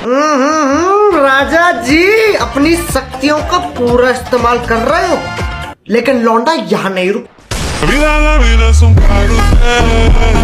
राजा जी अपनी शक्तियों का पूरा इस्तेमाल कर रहे हो, लेकिन लौंडा यहाँ नहीं रुक। La vida es un carrusel.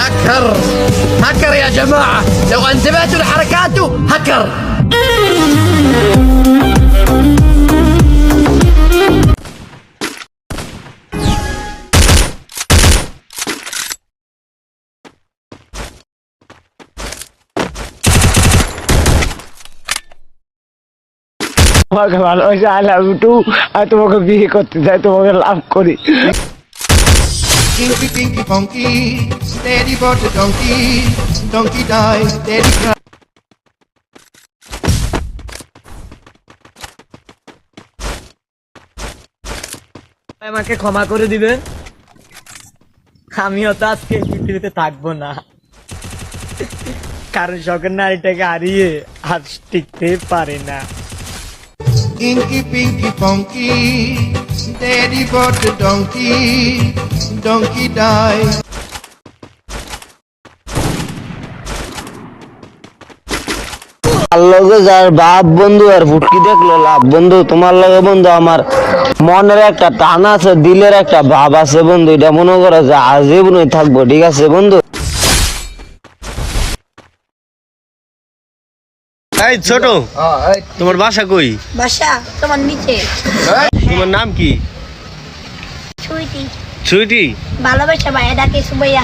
هكر هكر يا جماعة، لو انتبهتوا لحركاته هكر. তোমাকে ভালোবাসি, আই লাভ ইউ টু। আর তোমাকে বিয়ে করতে চাই, তোমাকে লাভ করি। Kinky, kinky, funky, steady but the donkey, donkey die, steady cry. আমাকে ক্ষমা করে দিবেন, আমিও তো আজকে পৃথিবীতে থাকবো না, কারণ শখের নারীটাকে হারিয়ে আর টিকতে পারে না। Kinky, pinky, funky, steady but the donkey, donkey die. লগে যার বাপ বন্ধু আর ফুটকি দেখলো লাভ বন্ধু। তোমার লগে বন্ধু আমার মনের একটা টান আছে, দিলের একটা ভাব আছে বন্ধু। এটা মনে করো যে আজীবনই থাকবো, ঠিক আছে বন্ধু? এই ছোট, তোমার বাসা কই? বাসা তোমার নিচে। তোমার নাম কি? সুইটি। সুইটি? ভালোবাসা ভাইয়া ডাকে সুবাইয়া।